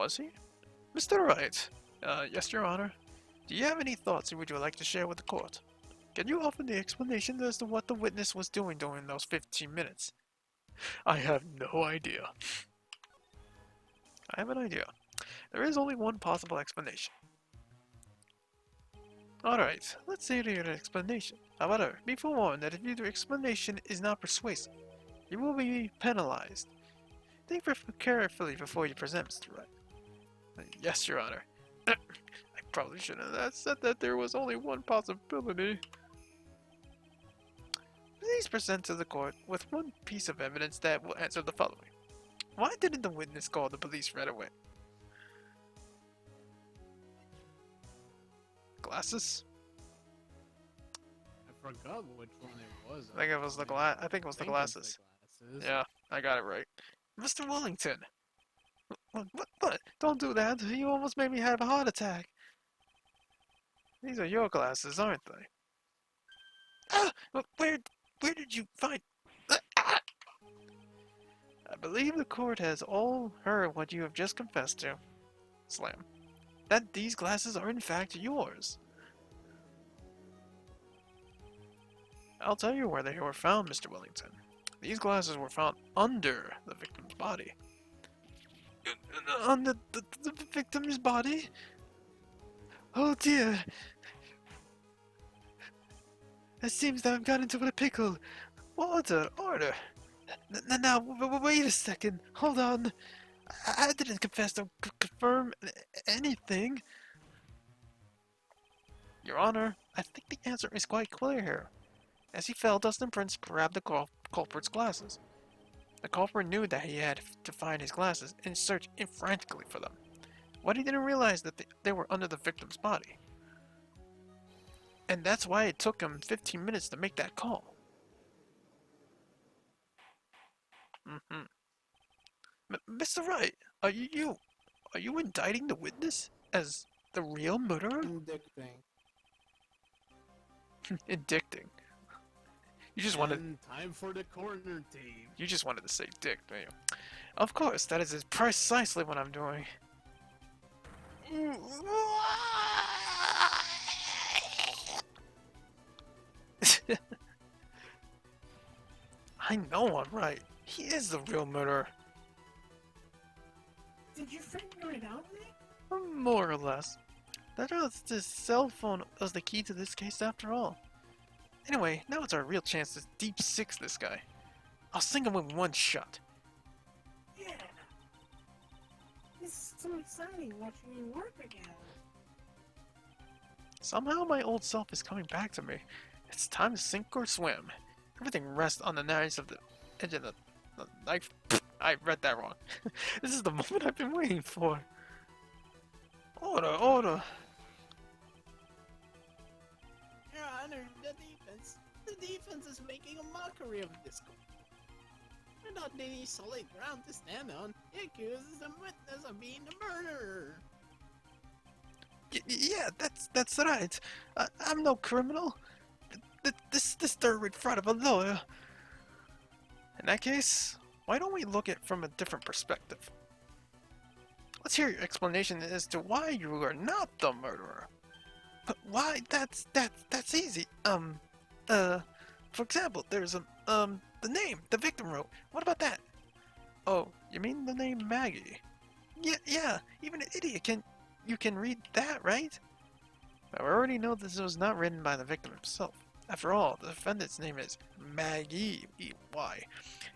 Was he? Mr. Wright. Yes, Your Honor. Do you have any thoughts you would like to share with the court? Can you offer the explanation as to what the witness was doing during those 15 minutes? I have no idea. I have an idea. There is only one possible explanation. Alright, let's hear your explanation. However, be forewarned that if your explanation is not persuasive, you will be penalized. Think carefully before you present, Mr. Wright. Yes, Your Honor. I probably shouldn't have said that there was only one possibility. Please present to the court with one piece of evidence that will answer the following. Why didn't the witness call the police right away? Glasses? I forgot which one it was. I think it was the I think it was the glasses. Yeah, I got it right. Mr. Wellington! What? Don't do that. You almost made me have a heart attack. These are your glasses, aren't they? Ah! Where did you find... Ah! I believe the court has all heard what you have just confessed to. Slam. That these glasses are in fact yours. I'll tell you where they were found, Mr. Wellington. These glasses were found under the victim's body. On the victim's body? Oh dear. It seems that I've got into a pickle. Order. Now, wait a second. Hold on. I didn't confess to confirm anything. Your Honor, I think the answer is quite clear here. As he fell, Dustin Prince grabbed the culprit's glasses. The culprit knew that he had to find his glasses and searched frantically for them. What he didn't realize that they were under the victim's body. And that's why it took him 15 minutes to make that call. Mr. Wright, are you indicting the witness as the real murderer? Indicting. Indicting. You just wanted. Time for the corner team. You just wanted to say dick, don't you? Of course, that is precisely what I'm doing. I know I'm right. He is the real murderer. Did you figure it out, Nick? More or less. That was this cell phone was the key to this case after all. Anyway, now it's our real chance to deep six this guy. I'll sink him with one shot. Yeah. This is so exciting watching you work again. Somehow my old self is coming back to me. It's time to sink or swim. Everything rests on the knives of the edge of the knife. I read that wrong. This is the moment I've been waiting for. Order. Your Honor, the defense is making a mockery of this court. Without any solid ground to stand on, it accuses the witness of being the murderer. Yeah, that's right. I'm no criminal. This third in front of a lawyer. In that case, why don't we look at it from a different perspective? Let's hear your explanation as to why you are not the murderer. But why? That's easy. For example, there's the name the victim wrote. What about that? Oh, you mean the name Maggie? Yeah. Even an idiot can read that, right? I already know this was not written by the victim himself. After all, the defendant's name is Maggie, E-Y,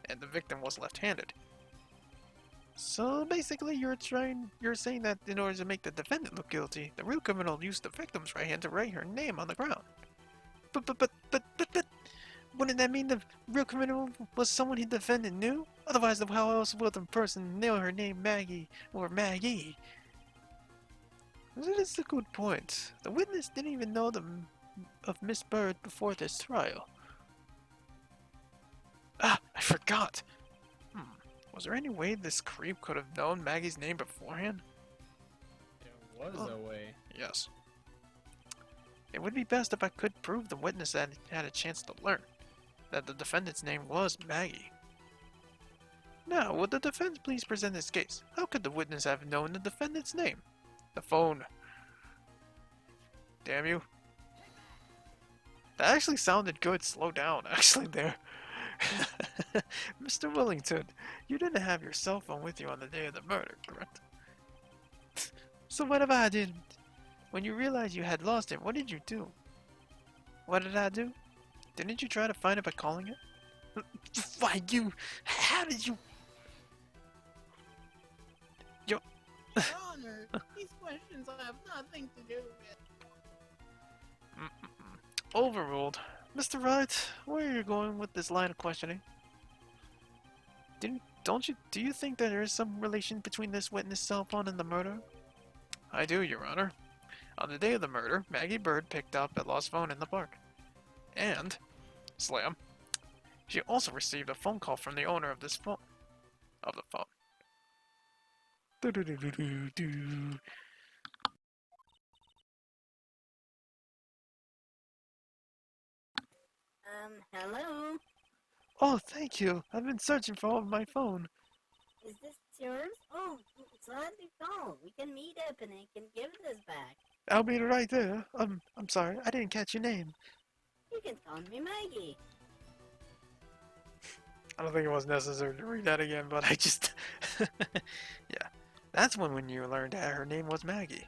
and the victim was left-handed. So basically, you're saying that in order to make the defendant look guilty, the real criminal used the victim's right hand to write her name on the ground. But, wouldn't that mean the real criminal was someone the defendant knew? Otherwise, how else would the person know her name Maggie or Maggie? That is a good point. The witness didn't even know of Miss Bird before this trial. Ah, I forgot. Was there any way this creep could have known Maggie's name beforehand? There was a way. Yes. It would be best if I could prove the witness had a chance to learn that the defendant's name was Maggie. Now, would the defense please present its case? How could the witness have known the defendant's name? The phone. Damn you. That actually sounded good. Slow down, actually, there. Mr. Wellington, you didn't have your cell phone with you on the day of the murder, correct? So whatever I did, when you realized you had lost it, what did you do? What did I do? Didn't you try to find it by calling it? Why you? How did you? Yo. Your Honor, these questions have nothing to do with. Overruled. Mr. Wright, where are you going with this line of questioning? Do you think that there is some relation between this witness' cell phone and the murder? I do, Your Honor. On the day of the murder, Maggie Bird picked up a lost phone in the park. And, slam, she also received a phone call from the owner of this phone. Of the phone. Do-do-do-do-do-do. Hello? Oh, thank you. I've been searching for my phone. Is this yours? Oh, glad you called. We can meet up and I can give this back. I'll be right there. I'm sorry, I didn't catch your name. You can call me Maggie. I don't think it was necessary to read that again, but I just... yeah. That's when you learned that her name was Maggie.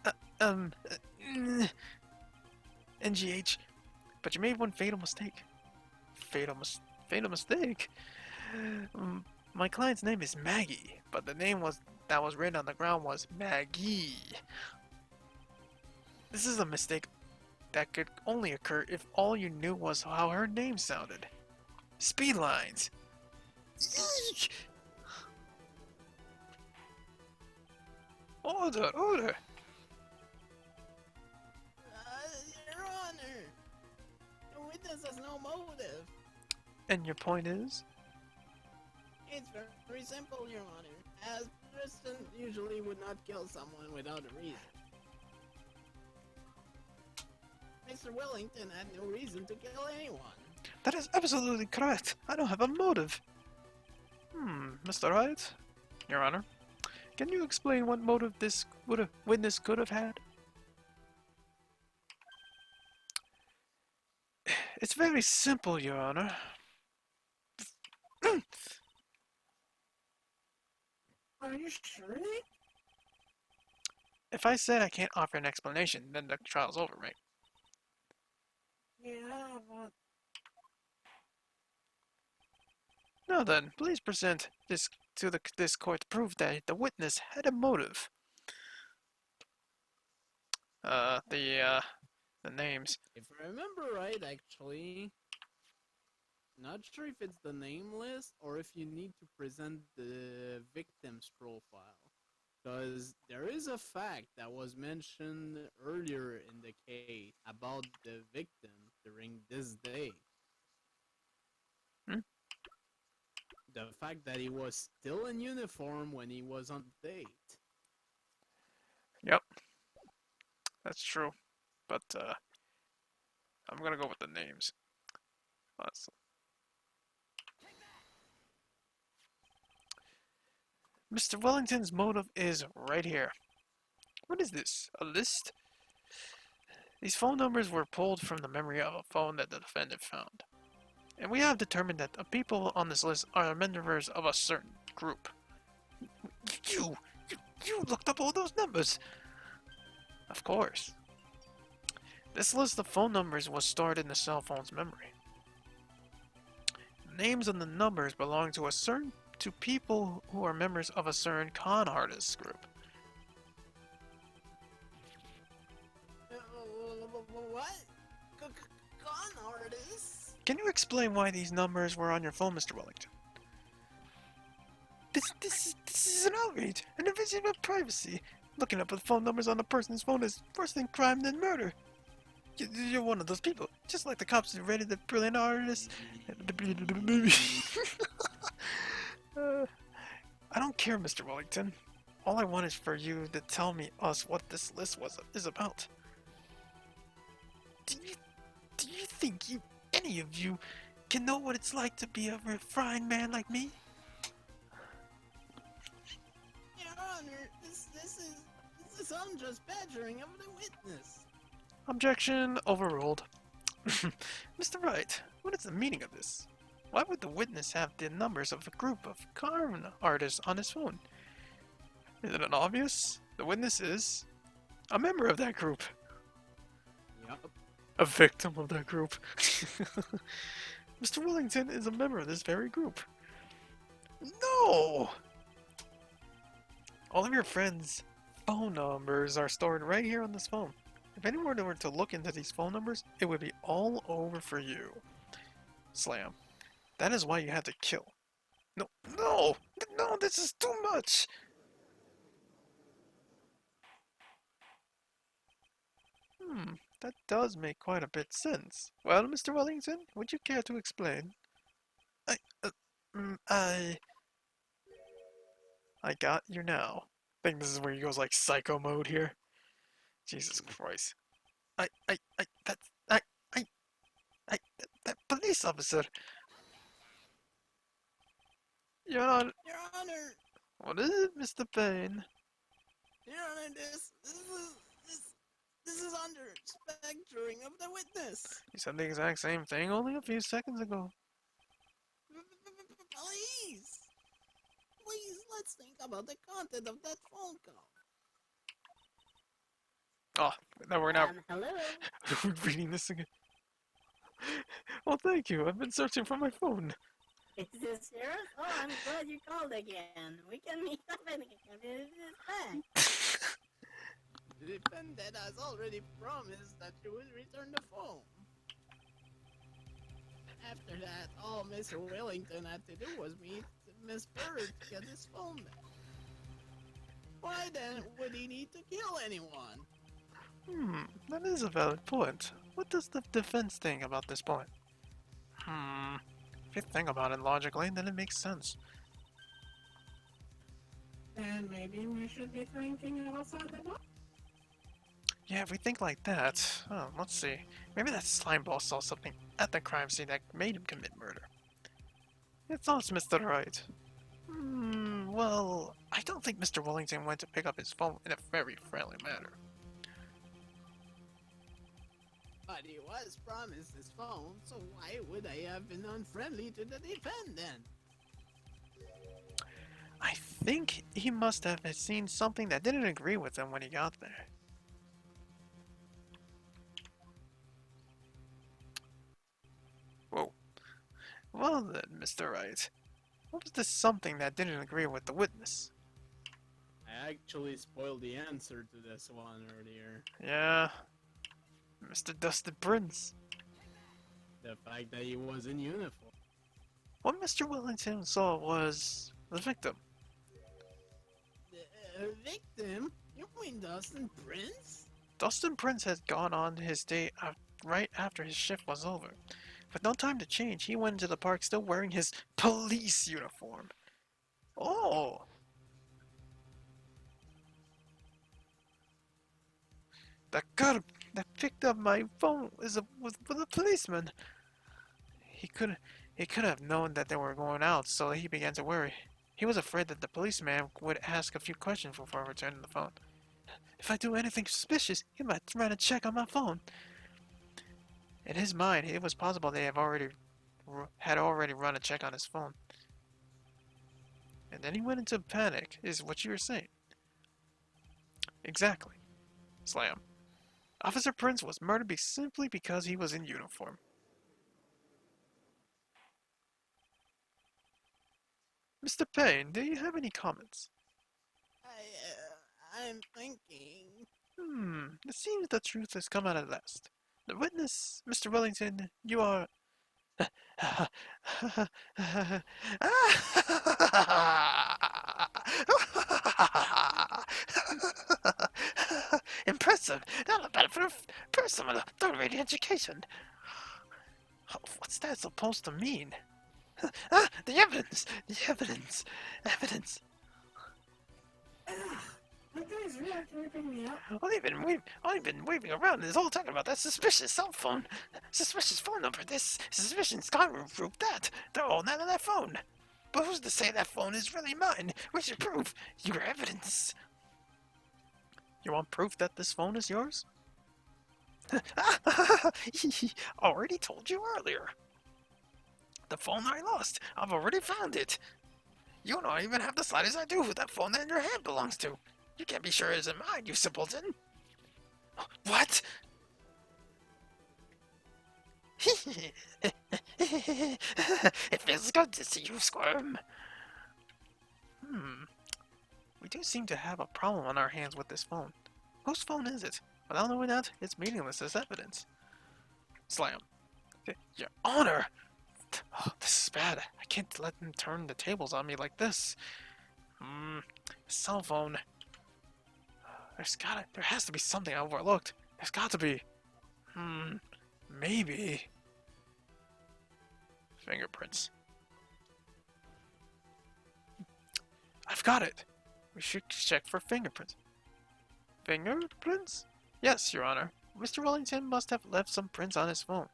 Uh, um... uh, NGH. But you made one fatal mistake. Fatal mistake? My client's name is Maggie, but the name that was written on the ground was Maggie. This is a mistake that could only occur if all you knew was how her name sounded. Speed lines. Eek! Order, order. Your Honor, the witness has no motive. And your point is? It's very simple, Your Honor, as a person usually would not kill someone without a reason. Mr. Wellington had no reason to kill anyone. That is absolutely correct. I don't have a motive. Mr. Wright? Your Honor, can you explain what motive this witness could have had? It's very simple, Your Honor. Are you sure? If I said I can't offer an explanation, then the trial's over, right? Yeah, but... Now then, please present this to this court to prove that the witness had a motive. The names. If I remember right, actually... Not sure if it's the name list or if you need to present the victim's profile. Because there is a fact that was mentioned earlier in the case about the victim during this day. The fact that he was still in uniform when he was on the date. Yep. That's true. But, I'm gonna go with the names. Mr. Wellington's motive is right here. What is this? A list? These phone numbers were pulled from the memory of a phone that the defendant found. And we have determined that the people on this list are members of a certain group. You looked up all those numbers! Of course. This list of phone numbers was stored in the cell phone's memory. The names of the numbers belong to people who are members of a certain con artist group. What? Con artists? Can you explain why these numbers were on your phone, Mr. Wellington? This is an outrage, an invasion of privacy. Looking up the phone numbers on a person's phone is worse than crime than murder. You're one of those people, just like the cops who raided the brilliant artist. I don't care, Mr. Wellington. All I want is for you to tell us what this list is about. Do you think any of you can know what it's like to be a refined man like me? is unjust badgering of the witness. Objection overruled. Mr. Wright, what is the meaning of this? Why would the witness have the numbers of a group of con artists on his phone? Isn't it obvious? The witness is a member of that group. Yup. A victim of that group. Mr. Wellington is a member of this very group. No! All of your friends' phone numbers are stored right here on this phone. If anyone were to look into these phone numbers, it would be all over for you. Slam. That is why you had to kill. No, no! No, this is too much! That does make quite a bit sense. Well, Mr. Wellington, would you care to explain? I, uh, mm, I... I got you now. I think this is where he goes like psycho mode here. Jesus Christ. That, that police officer. You're not. Your Honor, What is it, Mr. Payne? Your Honor, this is under badgering of the witness. You said the exact same thing only a few seconds ago. Please, let's think about the content of that phone call. Oh, no, we're not Hello? reading this again. Well, thank you. I've been searching for my phone. Is this yours? Oh, I'm glad you called again. We can meet up and get this back. The defendant has already promised that you would return the phone. After that, all Mr. Wellington had to do was meet Miss Bird to get his phone back. Why then would he need to kill anyone? That is a valid point. What does the defense think about this point? If you think about it logically, then it makes sense. Then maybe we should be thinking outside the box. Yeah, if we think like that, let's see. Maybe that slime ball saw something at the crime scene that made him commit murder. Your thoughts, Mr. Wright? Well, I don't think Mr. Wellington went to pick up his phone in a very friendly manner. But he was promised his phone, so why would I have been unfriendly to the defendant? I think he must have seen something that didn't agree with him when he got there. Whoa. Well then, Mr. Wright. What was this something that didn't agree with the witness? I actually spoiled the answer to this one earlier. Yeah. Mr. Dusted Prince. The fact that he was in uniform. What Mr. Wellington saw was the victim. The victim? You mean Dustin Prince? Dustin Prince had gone on his day right after his shift was over. With no time to change, he went into the park still wearing his police uniform. Oh! That guy that picked up my phone was a policeman. He could have known that they were going out, so he began to worry. He was afraid that the policeman would ask a few questions before returning the phone. If I do anything suspicious, he might run a check on my phone. In his mind, it was possible they had already run a check on his phone. And then he went into panic, is what you were saying. Exactly. Slam. Officer Prince was murdered simply because he was in uniform. Mr. Payne, do you have any comments? I'm thinking. It seems the truth has come out at last. The witness, Mr. Wellington, you are... Impressive! Not bad for a person with a third-rate education. What's that supposed to mean? The evidence! The evidence! Evidence! That guy's really creeping me out. I've been waving around this whole time about that suspicious cell phone. Suspicious phone number this. Suspicious Skyrim group that. They're all not on that phone. But who's to say that phone is really mine? We should prove your evidence. You want proof that this phone is yours? Already told you earlier. The phone I lost, I've already found it. You don't even have the slightest idea who that phone that in your hand belongs to. You can't be sure it isn't mine, you simpleton. What? It feels good to see you squirm. We do seem to have a problem on our hands with this phone. Whose phone is it? Without knowing that, it's meaningless as evidence. Slam. Your Honor! Oh, this is bad. I can't let them turn the tables on me like this. Cell phone. There has to be something I overlooked. There's got to be. Maybe. Fingerprints. I've got it. We should check for fingerprints. Fingerprints? Yes, Your Honor. Mr. Wellington must have left some prints on his phone.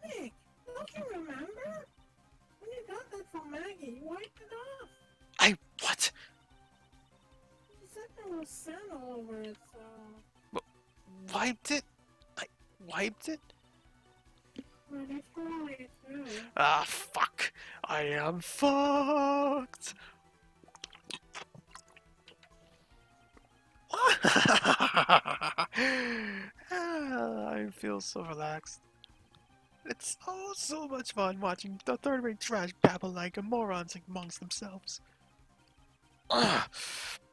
Nick, don't you remember? When you got that from Maggie, you wiped it off. What? You said there was sand all over it, so... Wiped it? I wiped it? But it's probably too. Ah, fuck. I am fucked. I feel so relaxed. It's so much fun watching the third-rate trash babble like morons amongst themselves.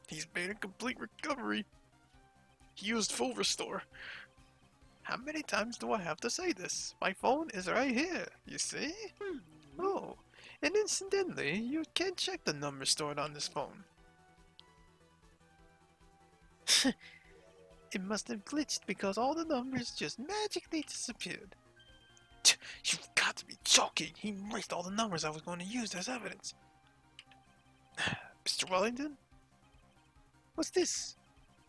He's made a complete recovery. He used full restore. How many times do I have to say this? My phone is right here, you see? Oh, and incidentally, you can check the number stored on this phone. It must have glitched because all the numbers just magically disappeared. You've got to be joking! He erased all the numbers I was going to use as evidence. Mr. Wellington? What's this?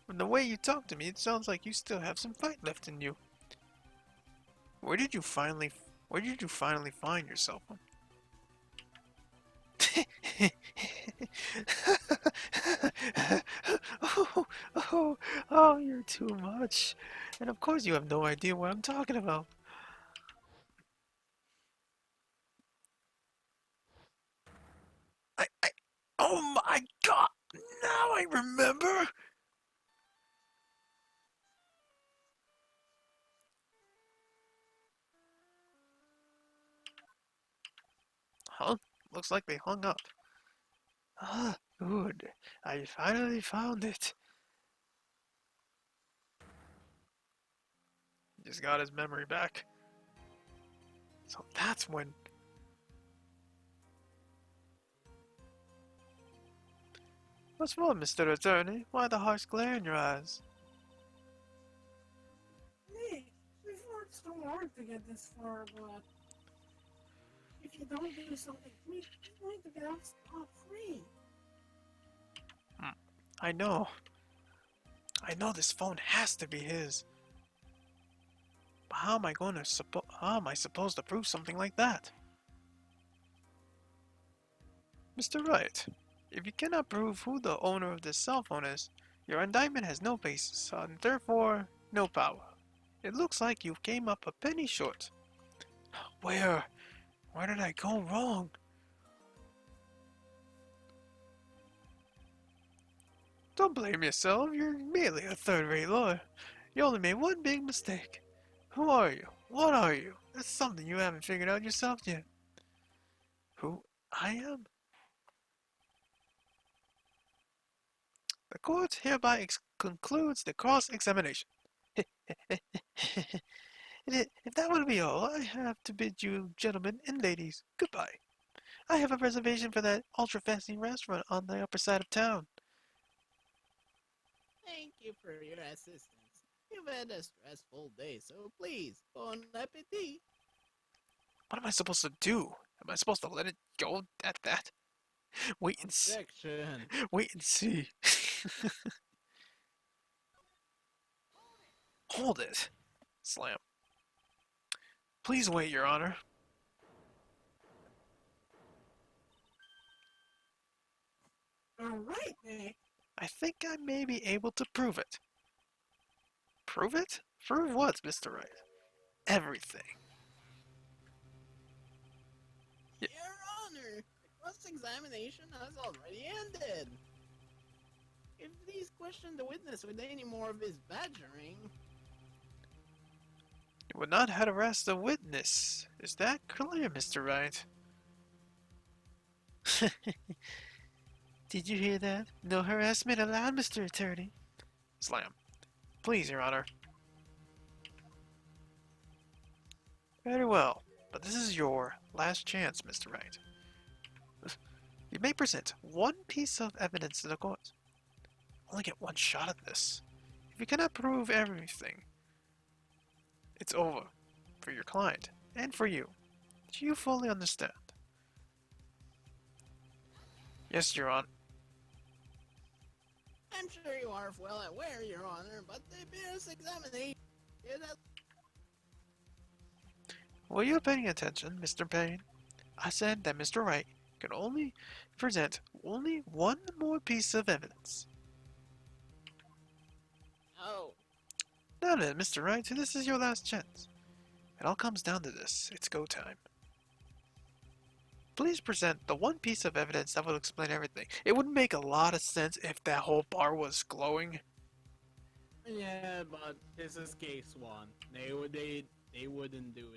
From the way you talk to me, it sounds like you still have some fight left in you. Where did you finally find your cell phone? Oh, you're too much. And of course you have no idea what I'm talking about. Oh my god! Now I remember! Huh? Looks like they hung up. Ah, good. I finally found it. He just got his memory back. So that's when... What's wrong, Mr. Attorney? Why the harsh glare in your eyes? Nick, we've worked so hard to get this far, but... if you don't do something quick, you're going to get off scot-free. I know. I know this phone has to be his. But how am I supposed to prove something like that? Mr. Wright, if you cannot prove who the owner of this cell phone is, your indictment has no basis, and therefore no power. It looks like you came up a penny short. Where did I go wrong? Don't blame yourself, you're merely a third-rate lawyer. You only made one big mistake. Who are you? What are you? That's something you haven't figured out yourself yet. Who I am? The court hereby concludes the cross-examination. If that would be all, I have to bid you gentlemen and ladies goodbye. I have a reservation for that ultra-fancy restaurant on the upper side of town. Thank you for your assistance. You've had a stressful day, so please, bon appetit. What am I supposed to do? Am I supposed to let it go at that? Wait and see. Section. Wait and see. Hold it. Slam. Please wait, Your Honor. Alright, Nick. I I think I may be able to prove it. Prove it? Prove what, Mr. Wright? Everything. Y- Your Honor, the cross-examination has already ended. If please question the witness with any more of his badgering. You would not harass the witness. Is that clear, Mr. Wright? Did you hear that? No harassment allowed, Mr. Attorney. Slam. Please, Your Honor. Very well, but this is your last chance, Mr. Wright. You may present one piece of evidence to the court. Only get one shot at this. If you cannot prove everything, it's over. For your client, and for you. Do you fully understand? Yes, Your Honor. I'm sure you are well aware, Your Honor, but the appearance examination it has Were you paying attention, Mr. Payne? I said that Mr. Wright could only present only one more piece of evidence. oh, Now then, Mr. Wright, this is your last chance. It all comes down to this. It's go time. Please present the one piece of evidence that will explain everything. It would make a lot of sense if that whole bar was glowing. yeah, but this is case one. They wouldn't do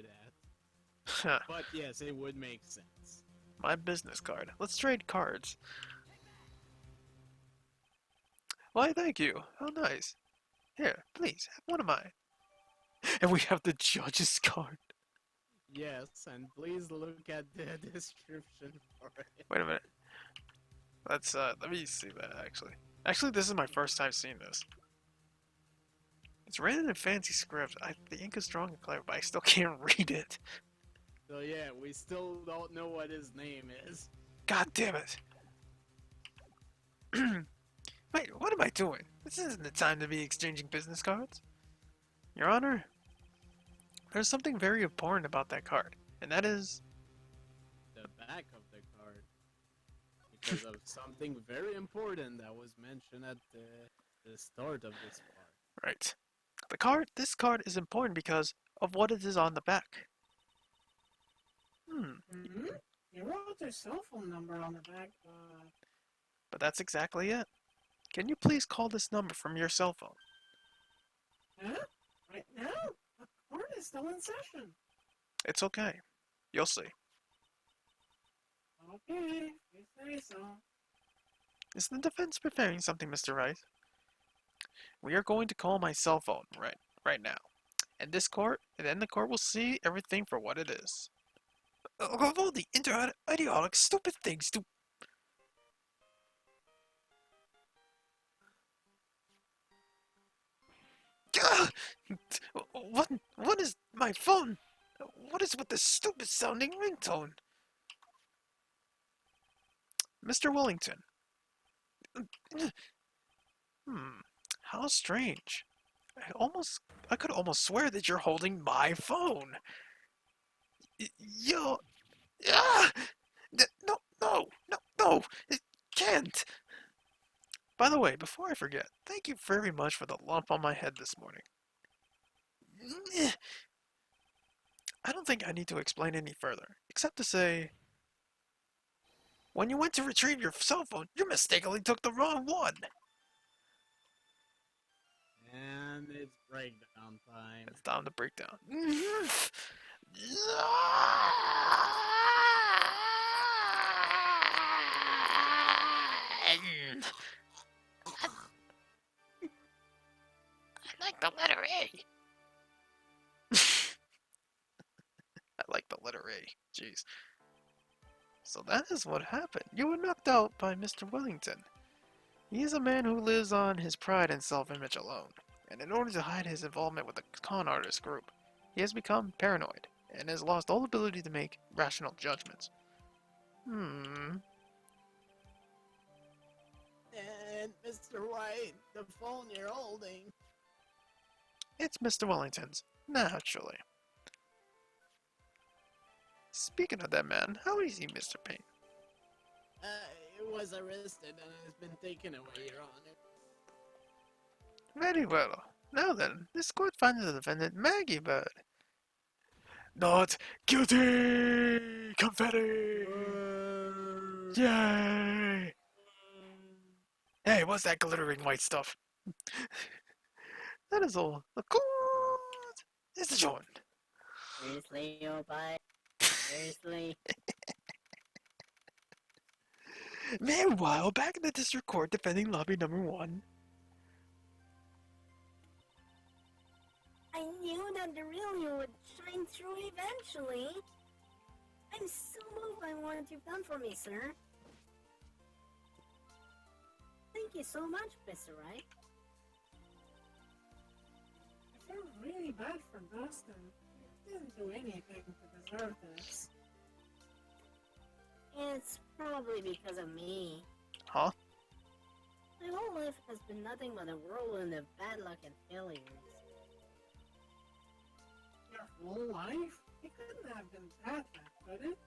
that. But yes, it would make sense. My business card. Let's trade cards. Why, thank you. How nice. Here, please, have one of mine. And we have the judge's card. Yes, and please look at the description for it. Wait a minute. Let me see that actually. Actually, this is my first time seeing this. It's written in fancy script. The ink is strong and clear, but I still can't read it. So yeah, we still don't know what his name is. God damn it. Wait, what am I doing? This isn't the time to be exchanging business cards. Your Honor, there's something very important about that card, and that is... The back of the card. Because of something very important that was mentioned at the start of this part. Right. This card is important because of what it is on the back. Mm-hmm. You wrote their cell phone number on the back, But that's exactly it. Can you please call this number from your cell phone? huh? Right now? The court is still in session. It's okay. You'll see. Okay, you say so. Is the defense preparing something, Mr. Wright? We are going to call my cell phone right now. And then the court will see everything for what it is. Of all the idiotic, stupid things to... Ugh! What is my phone? What is with this stupid sounding ringtone? Mr. Wellington. How strange. I could almost swear that you're holding my phone. Yo, ah! No, it can't. By the way, before I forget, thank you very much for the lump on my head this morning. I don't think I need to explain any further, except to say, when you went to retrieve your cell phone, you mistakenly took the wrong one. And it's breakdown time. It's time to break down. I like the letter A. I like the letter A. Jeez. So that is what happened. You were knocked out by Mr. Wellington. He is a man who lives on his pride and self-image alone, and in order to hide his involvement with the con artist group, he has become paranoid, and has lost all ability to make rational judgments. And Mr. Wright, the phone you're holding. It's Mr. Wellington's, naturally. Speaking of that man, how is he, Mr. Payne? Uh, I was arrested and has been taken away, Your Honor. Very well. Now then, this court finds the defendant Maggie Bird not guilty! Confetti! Yay! Hey, what's that glittering white stuff? That is all. The court is adjourned. Seriously, Opie? Seriously? Meanwhile, back in the district court defending lobby number 1. I knew that the real you would shine through eventually. I'm so moved by what you've done for me, sir. Thank you so much, Mr. Wright. I feel really bad for Dustin. He didn't do anything to deserve this. It's probably because of me. Huh? My whole life has been nothing but a whirlwind of bad luck and failures. Your whole life? It couldn't have been that bad, could it?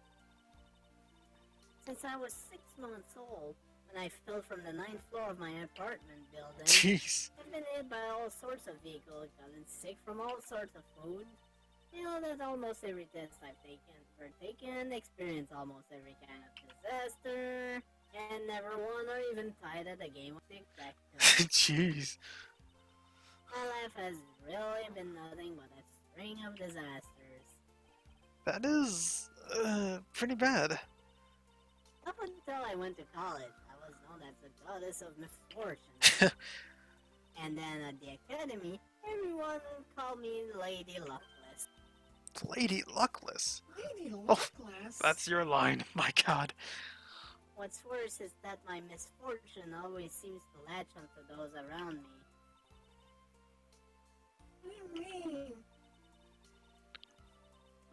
Since I was 6 months old, when I fell from the 9th floor of my apartment building, Jeez. I've been hit by all sorts of vehicles, gotten sick from all sorts of food. You know that almost every test I've taken, experienced almost every kind of disaster, and never won or even tied at a game of tic-tac-toe. Jeez. My life has really been nothing but a string of disasters. That is, pretty bad. Up until I went to college, I was known as the goddess of misfortune. And then at the academy, everyone called me Lady Luckless. Lady Luckless. Lady Oh, Luckless. That's your line. My god. What's worse is that my misfortune always seems to latch onto those around me. What do you mean?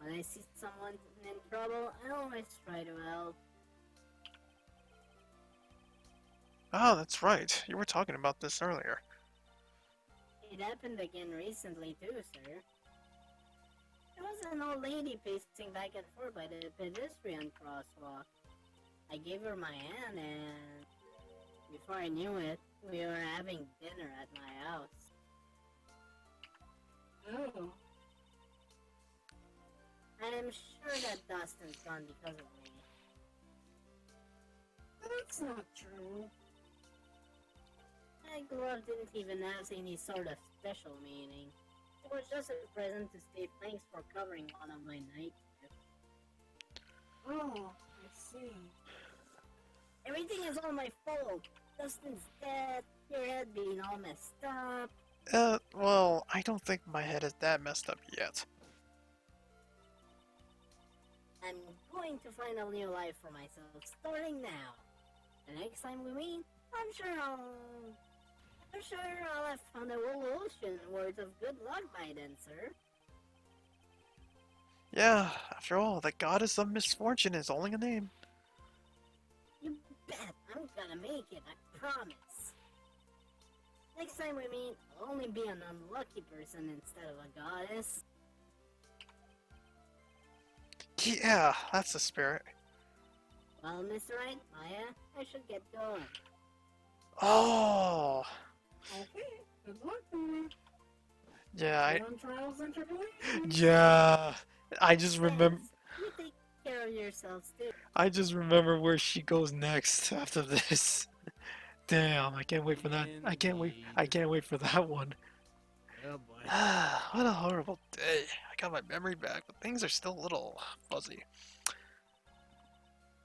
When I see someone in trouble, I always try to help. Oh, that's right. You were talking about this earlier. It happened again recently too, sir. There was an old lady pacing back and forth by the pedestrian crosswalk. I gave her my hand and before I knew it, we were having dinner at my house. Oh. I am sure that Dustin's gone because of me. That's not true. My glove didn't even have any sort of special meaning. It was just a present to say thanks for covering one of my night shifts. Oh, I see. Everything is all my fault. Dustin's dead, your head being all messed up. Well, I don't think my head is that messed up yet. I'm going to find a new life for myself starting now. The next time we meet, I'm sure I'll have found a whole ocean worth of good luck by then, sir. Yeah, after all, the goddess of misfortune is only a name. You bet I'm gonna make it, I promise. Next time we meet, I'll only be an unlucky person instead of a goddess. Yeah, that's the spirit. Well, Mr. Wright, Maya, I should get going. Oh, Okay, good luck to you. yeah, Good on trials and tribulations. yeah. I just remember. Thanks. You take care of yourselves too. I just remember where she goes next after this. Damn, I can't wait for that. I can't wait for that one. Oh boy. What a horrible day. I got my memory back, but things are still a little fuzzy.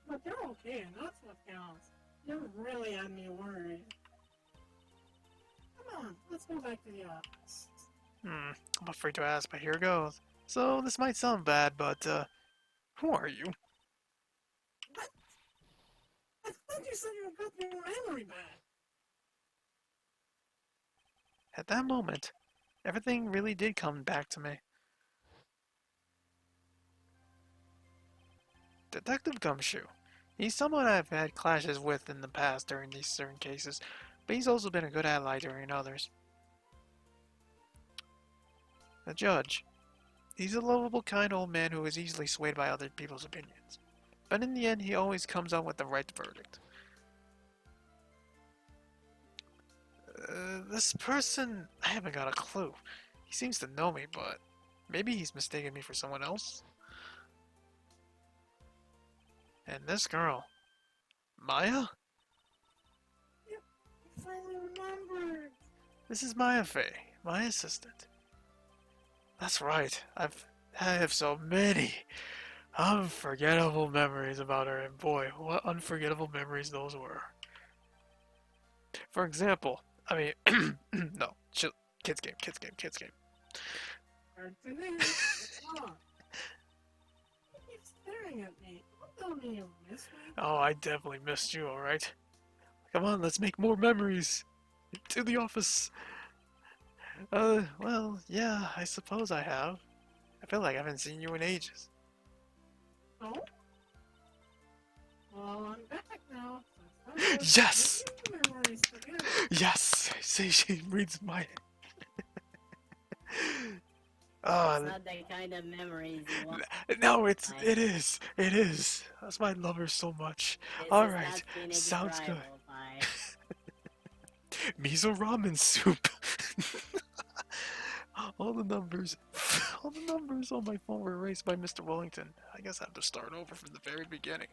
But you're okay, and that's what counts. You really had me worried. Come on, let's go back to the office. I'm afraid to ask, but here goes. So, this might sound bad, but, who are you? What? I thought you said you got your memory back. At that moment, everything really did come back to me. Detective Gumshoe. He's someone I've had clashes with in the past during these certain cases, but he's also been a good ally during others. The judge. He's a lovable, kind old man who is easily swayed by other people's opinions. But in the end, he always comes out with the right verdict. this person, I haven't got a clue. He seems to know me, but maybe he's mistaken me for someone else. And this girl, Maya? You finally remembered. This is Maya Fey, my assistant. That's right. I have so many unforgettable memories about her, and boy, what unforgettable memories those were. For example, I mean, no, chill, kids game, kids game, kids game. Today, what's wrong? You keep staring at me. Don't tell me you miss me. Oh, I definitely missed you, alright? Come on, let's make more memories. To the office. Well, yeah, I suppose I have. I feel like I haven't seen you in ages. No? Well, I'm back now. So it's time Yes! for making memories together. Yes! See, she reads my... It's Oh, not the kind of memories you want. no, I- it is. It is. That's why I love her so much. This is Alright, not teenage sounds good. rival pie. Miso ramen soup. all the numbers, all the numbers on my phone were erased by Mr. Wellington. I guess I have to start over from the very beginning.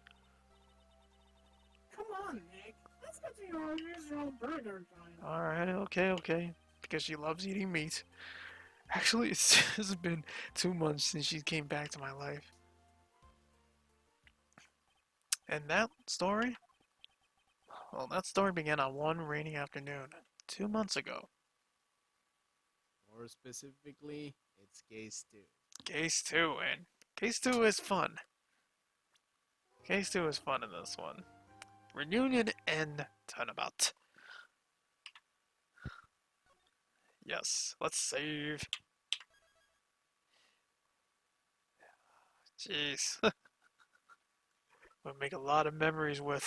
Come on, Nick. Let's go to your usual burger joint. Alright, okay. Because she loves eating meat. Actually, it's been 2 months since she came back to my life. And that story? Well, that story began on one rainy afternoon, 2 months ago. More specifically, it's case 2. Case 2, and Case 2 is fun. Case 2 is fun in this one. Reunion and turnabout. Yes, let's save. Jeez. We'll make a lot of memories with.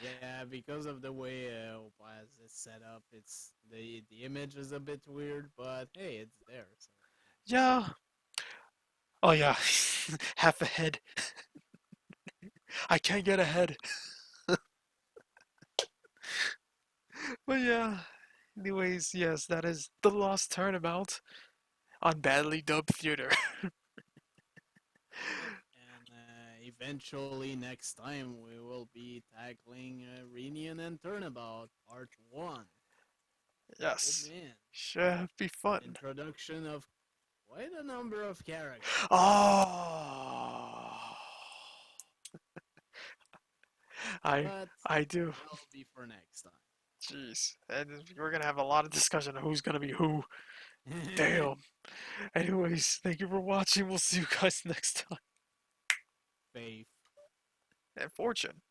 Yeah, because of the way Opaz is set up, it's the image is a bit weird, but hey, it's there. So. Yeah. Oh, yeah. Half a head. I can't get ahead. But yeah. Anyways, yes, that is The Lost Turnabout on badly dubbed theater. Yep. And eventually, next time we will be tackling Reunion and Turnabout Part 1. Oh Yes. man, Should be fun. introduction of quite a number of characters. Oh. I But I do. that'll be for next Jeez. And we're gonna have a lot of discussion on who's gonna be who. time. Damn. Anyways, thank you for watching. We'll see you guys next time. Faith. And fortune.